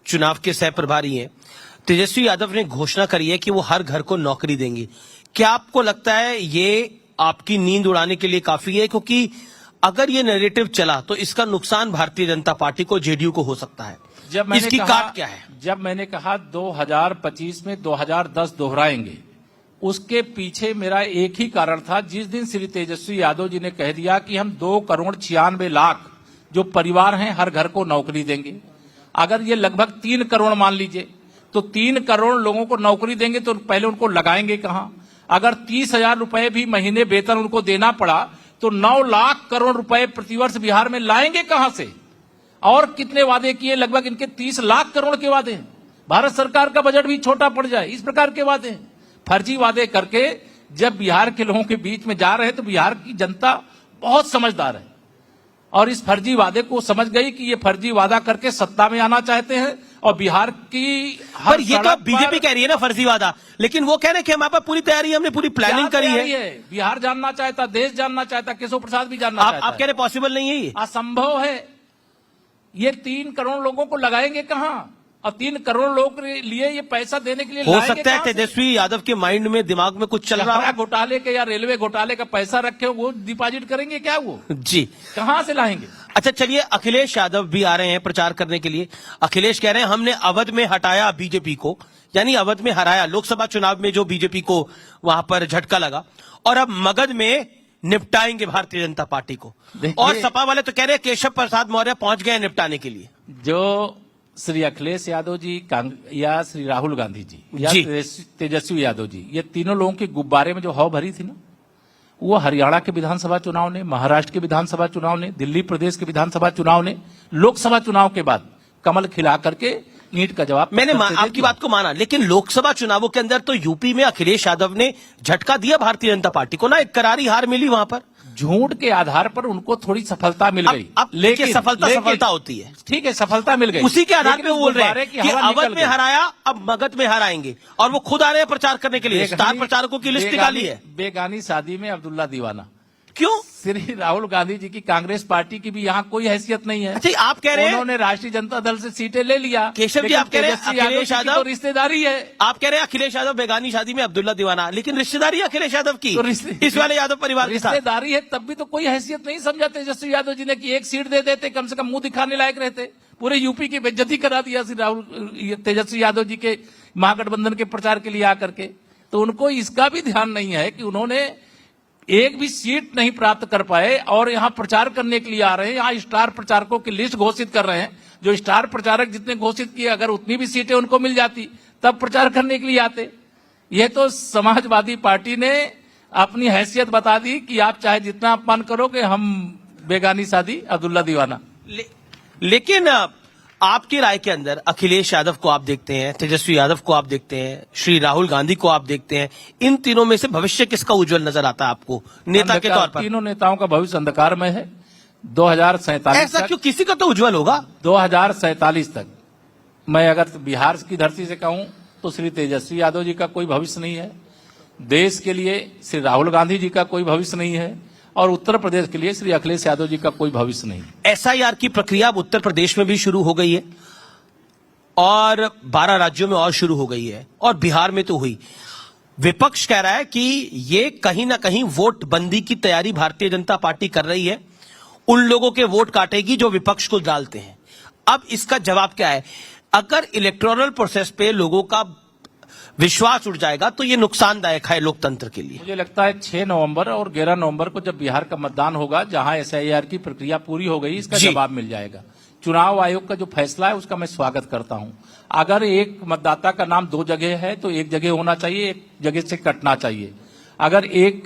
चुनाव के सह प्रभारी हैं, तेजस्वी यादव ने घोषणा करी है कि वो हर घर को नौकरी देंगे। क्या आपको लगता है ये आपकी नींद उड़ाने के लिए काफी है? क्योंकि अगर ये नैरेटिव चला तो इसका नुकसान भारतीय जनता पार्टी को, जेडीयू को हो सकता है। इसकी काट क्या है? जब मैंने कहा 2025 में 2010 दोहराएंगे, उसके पीछे मेरा एक ही कारण था। जिस दिन श्री तेजस्वी यादव जी ने कह दिया कि हम 2,96,00,000 जो परिवार हैं हर घर को नौकरी देंगे, अगर ये लगभग 3 करोड़ मान लीजिए, तो 3 करोड़ लोगों को नौकरी देंगे तो पहले उनको लगाएंगे कहां? अगर 30,000 रुपए भी महीने वेतन उनको देना पड़ा तो 9 लाख करोड़ रुपए प्रतिवर्ष बिहार में लाएंगे कहां से? और कितने वादे किए? लगभग इनके 30 लाख करोड़ के वादे हैं। भारत सरकार का बजट भी छोटा पड़ जाए, इस प्रकार के वादे हैं। फर्जी वादे करके जब बिहार के लोगों के बीच में जा रहे हैं तो बिहार की जनता बहुत समझदार है और इस फर्जी वादे को समझ गई कि ये फर्जी वादा करके सत्ता में आना चाहते हैं। और बिहार की पर ये तो बीजेपी कह रही है ना फर्जी वादा, लेकिन वो कह रहे हैं कि हमारे पास पूरी तैयारी है, हमने पूरी प्लानिंग करी है। बिहार जानना चाहता, देश जानना चाहता, केशव प्रसाद भी जानना चाहता। आप कह रहे पॉसिबल नहीं है, ये असंभव है। ये 3 करोड़ लोगों को लगाएंगे कहां? और 3 करोड़ लोगों के लिए ये पैसा देने के लिए हो सकता है तेजस्वी यादव के माइंड में, दिमाग में कुछ चल रहा है। घोटाले के या रेलवे घोटाले का पैसा रखे वो डिपॉजिट करेंगे क्या? वो जी कहां से लाएंगे? अच्छा चलिए, अखिलेश यादव भी आ रहे हैं प्रचार करने के लिए। अखिलेश कह रहे हैं हमने अवध में हटाया बीजेपी को, यानी अवध में हराया लोकसभा चुनाव में जो बीजेपी को वहां पर झटका लगा, और अब मगध में निपटाएंगे भारतीय जनता पार्टी को। और सपा वाले तो कह रहे हैं केशव प्रसाद मौर्य पहुंच गए निपटाने के लिए। जो श्री अखिलेश यादव जी या श्री राहुल गांधी जी या तेजस्वी यादव जी, ये तीनों लोगों के गुब्बारे में जो हवा भरी थी ना, वो हरियाणा के विधानसभा चुनाव ने, महाराष्ट्र के विधानसभा चुनाव ने, दिल्ली प्रदेश के विधानसभा चुनाव ने, लोकसभा चुनाव के बाद कमल खिला करके ईंट का जवाब। मैंने आपकी बात को माना, लेकिन लोकसभा चुनावों के अंदर तो यूपी में अखिलेश यादव ने झटका दिया भारतीय जनता पार्टी को ना, एक करारी हार मिली वहां पर। झूठ के आधार पर उनको थोड़ी सफलता मिल गई। लेकिन सफलता होती है, ठीक है, सफलता मिल गई, उसी के आधार पे वो बोल रहे हैं कि अवध में हराया, अब मगध में हराएंगे। और वो खुद आ रहे हैं प्रचार करने के लिए, स्टार प्रचारकों की लिस्ट निकाली है। बेगानी शादी में अब्दुल्ला दीवाना। क्यों? श्री राहुल गांधी जी की कांग्रेस पार्टी की भी यहाँ कोई हैसियत नहीं है। अच्छा, आप कह रहे हैं उन्होंने राष्ट्रीय जनता दल से सीटें ले लिया। केशव जी, आप कह रहे हैं अखिलेश यादव तो रिश्तेदारी है। आप कह रहे हैं अखिलेश यादव बेगानी शादी में अब्दुल्ला दीवाना, लेकिन रिश्तेदारी है अखिलेश यादव की तो इस वाले यादव परिवार की रिश्तेदारी है, तब भी तो कोई हैसियत नहीं समझा तेजस्वी यादव जी ने कि एक सीट दे देते, कम से कम मुंह दिखाने लायक रहते। पूरे यूपी की बेइज्जती करा दिया श्री राहुल तेजस्वी यादव जी के महागठबंधन के प्रचार के लिए आकर के। तो उनको इसका भी ध्यान नहीं है कि उन्होंने एक भी सीट नहीं प्राप्त कर पाए और यहाँ प्रचार करने के लिए आ रहे हैं। यहाँ स्टार प्रचारकों की लिस्ट घोषित कर रहे हैं। जो स्टार प्रचारक जितने घोषित किए, अगर उतनी भी सीटें उनको मिल जाती तब प्रचार करने के लिए आते। ये तो समाजवादी पार्टी ने अपनी हैसियत बता दी कि आप चाहे जितना अपमान करोगे, हम बेगानी शादी अब्दुल्ला दीवाना। लेकिन आपकी राय के अंदर अखिलेश यादव को आप देखते हैं, तेजस्वी यादव को आप देखते हैं, श्री राहुल गांधी को आप देखते हैं, इन तीनों में से भविष्य किसका उज्जवल नजर आता है आपको नेता के तौर पर? तीनों नेताओं का भविष्य अंधकार में है। 2047 ऐसा क्यों? किसी का तो उज्जवल होगा। 2047 तक मैं अगर बिहार की धरती से कहूं तो श्री तेजस्वी यादव जी का कोई भविष्य नहीं है। देश के लिए श्री राहुल गांधी जी का कोई भविष्य नहीं है और उत्तर प्रदेश के लिए श्री अखिलेश यादव जी का कोई भविष्य नहीं। एसआईआर की प्रक्रिया अब उत्तर प्रदेश में भी शुरू हो गई है और 12 राज्यों में और शुरू हो गई है और बिहार में तो हुई। विपक्ष कह रहा है कि ये कहीं ना कहीं वोट बंदी की तैयारी भारतीय जनता पार्टी कर रही है, उन लोगों के वोट काटेगी जो विपक्ष को डालते हैं। अब इसका जवाब क्या है? अगर इलेक्टोरल प्रोसेस पे लोगों का विश्वास उठ जाएगा तो ये नुकसानदायक है लोकतंत्र के लिए। मुझे लगता है 6 नवंबर और 11 नवंबर को जब बिहार का मतदान होगा, जहां एसआईआर की प्रक्रिया पूरी हो गई, इसका जवाब मिल जाएगा। चुनाव आयोग का जो फैसला है उसका मैं स्वागत करता हूं। अगर एक मतदाता का नाम 2 जगह है तो एक जगह होना चाहिए, एक जगह से कटना चाहिए। अगर एक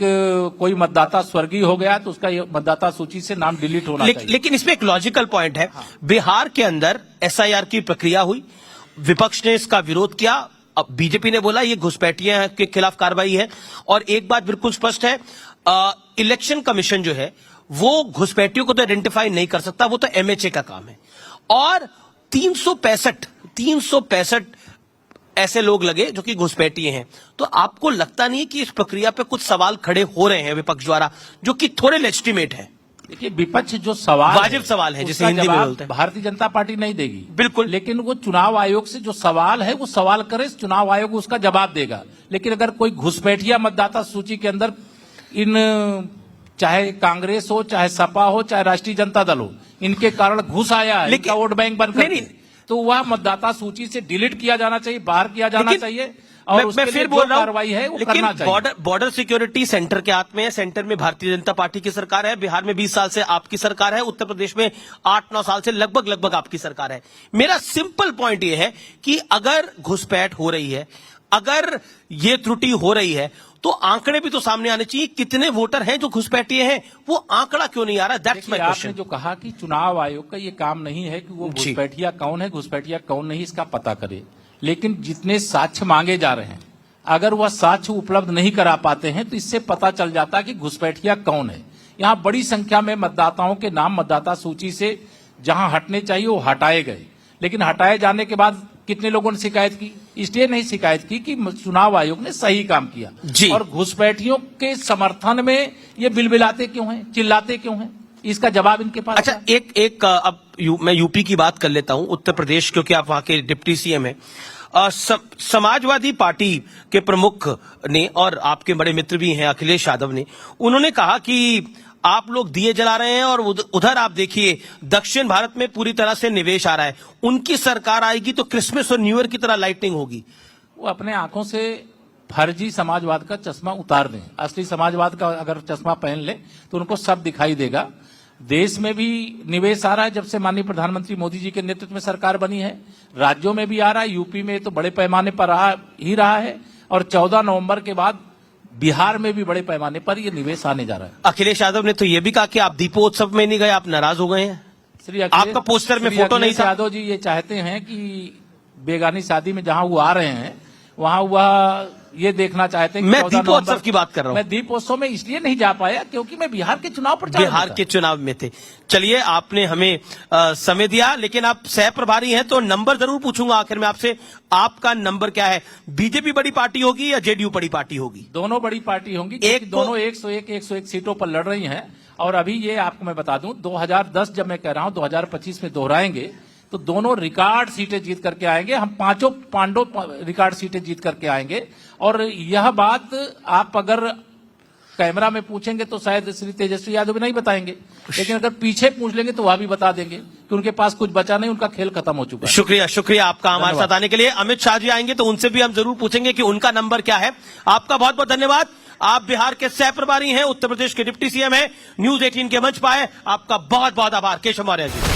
कोई मतदाता स्वर्गीय हो गया तो उसका मतदाता सूची से नाम डिलीट होना चाहिए। लेकिन इसमें एक लॉजिकल पॉइंट है। बिहार के अंदर एसआईआर की प्रक्रिया हुई, विपक्ष ने इसका विरोध किया, अब बीजेपी ने बोला ये घुसपैठियों के खिलाफ कार्रवाई है। और एक बात बिल्कुल स्पष्ट है, इलेक्शन कमीशन जो है वो घुसपैठियों को तो आइडेंटिफाई नहीं कर सकता, वो तो एमएचए का काम है। और 365 ऐसे लोग लगे जो कि घुसपैठिए हैं। तो आपको लगता नहीं कि इस प्रक्रिया पे कुछ सवाल खड़े हो रहे हैं विपक्ष द्वारा, जो कि थोड़े लेजिटिमेट है? देखिए, विपक्ष जो सवाल वाजिब सवाल है, जिसे उसका हिंदी में जवाब बोलते हैं। भारतीय जनता पार्टी नहीं देगी। बिल्कुल। लेकिन वो चुनाव आयोग से जो सवाल है वो सवाल करे, चुनाव आयोग उसका जवाब देगा। लेकिन अगर कोई घुसपैठिया मतदाता सूची के अंदर इन, चाहे कांग्रेस हो, चाहे सपा हो, चाहे राष्ट्रीय जनता दल हो, इनके कारण घुस आया है, लेकिन- इनका वोट बैंक बन नहीं, करके, तो वह मतदाता सूची से डिलीट किया जाना चाहिए, बाहर किया जाना लेकिन- चाहिए, और उसके मैं लिए फिर जो बोल रहा हूं, कार्रवाई है वो लेकिन करना चाहिए। बॉर्डर सिक्योरिटी सेंटर के हाथ में है। सेंटर में भारतीय जनता पार्टी की सरकार है, बिहार में 20 साल से आपकी सरकार है, उत्तर प्रदेश में 8-9 साल से लगभग आपकी सरकार है। मेरा सिंपल पॉइंट यह है कि अगर घुसपैठ हो रही है, अगर ये त्रुटि हो रही है, तो आंकड़े भी तो सामने आने चाहिए। कितने वोटर हैं जो घुसपैठिए हैं, वो आंकड़ा क्यों नहीं आ रहा? दैट्स माय देखिए, क्वेश्चन। आपने जो कहा कि चुनाव आयोग का ये काम नहीं है कि वो जी। घुसपैठिया कौन है, घुसपैठिया कौन नहीं, इसका पता करे। लेकिन जितने साक्ष्य मांगे जा रहे हैं, अगर वह साक्ष्य उपलब्ध नहीं करा पाते हैं तो इससे पता चल जाता है कि घुसपैठिया कौन है। यहाँ बड़ी संख्या में मतदाताओं के नाम मतदाता सूची से जहां हटने चाहिए वो हटाए गए, लेकिन हटाए जाने के बाद कितने लोगों ने शिकायत की? इसलिए नहीं शिकायत की कि चुनाव आयोग ने सही काम किया। जी। और घुसपैठियों के समर्थन में ये बिलबिलाते क्यों हैं, चिल्लाते क्यों हैं, इसका जवाब इनके पास अच्छा, है। एक अब मैं यूपी की बात कर लेता हूं, उत्तर प्रदेश, क्योंकि आप वहां के डिप्टी सीएम हैं। समाजवादी पार्टी के प्रमुख ने, और आपके बड़े मित्र भी हैं अखिलेश यादव ने, उन्होंने कहा कि आप लोग दिए जला रहे हैं और उधर आप देखिए दक्षिण भारत में पूरी तरह से निवेश आ रहा है, उनकी सरकार आएगी तो क्रिसमस और न्यू ईयर की तरह लाइटिंग होगी। वो अपने आंखों से फर्जी समाजवाद का चश्मा उतार दें। असली समाजवाद का अगर चश्मा पहन ले तो उनको सब दिखाई देगा। देश में भी निवेश आ रहा है जब से माननीय प्रधानमंत्री मोदी जी के नेतृत्व में सरकार बनी है, राज्यों में भी आ रहा है, यूपी में तो बड़े पैमाने पर रहा है, और 14 नवंबर के बाद बिहार में भी बड़े पैमाने पर ये निवेश आने जा रहा है। अखिलेश यादव ने तो यह भी कहा कि आप दीपोत्सव में नहीं गए, आप नाराज हो गए हैं। श्री अखिलेश- आपका पोस्टर में श्री फोटो नहीं अखिलेश था। यादव जी ये चाहते हैं कि बेगानी शादी में जहां वो आ रहे हैं वहां वह ये देखना चाहते हैं कि मैं 14 दीपोत्सव नवंबर- की बात कर रहा हूं। मैं दीपोत्सव में इसलिए नहीं जा पाया क्योंकि मैं बिहार के चुनाव प्रचार में बिहार था। के चुनाव में थे। चलिए, आपने हमें समय दिया, लेकिन आप सह प्रभारी हैं तो नंबर जरूर पूछूंगा आखिर में आपसे। आपका नंबर क्या है? बीजेपी बड़ी पार्टी होगी या जेडीयू बड़ी पार्टी होगी? दोनों बड़ी पार्टी होंगी, एक क्योंकि को- दोनों 101 सीटों पर लड़ रही हैं। और अभी ये आपको मैं बता दूं, 2010 जब मैं कह रहा हूं 2025 में दोहराएंगे तो दोनों रिकॉर्ड सीटें जीत करके आएंगे। हम पांचों पांडव रिकॉर्ड सीटें जीत करके आएंगे। और यह बात आप अगर कैमरा में पूछेंगे तो शायद श्री तेजस्वी यादव भी नहीं बताएंगे, लेकिन अगर पीछे पूछ लेंगे तो वह भी बता देंगे कि उनके पास कुछ बचा नहीं, उनका खेल खत्म हो चुका है। शुक्रिया, शुक्रिया आपका हमारे धन्यवाद। साथ आने के लिए। अमित शाह जी आएंगे तो उनसे भी हम जरूर पूछेंगे कि उनका नंबर क्या है। आपका बहुत बहुत धन्यवाद। आप बिहार के सह प्रभारी हैं, उत्तर प्रदेश के डिप्टी सीएम हैं, न्यूज 18 के मंच पर आए, आपका बहुत बहुत आभार। केशव मौर्य जी।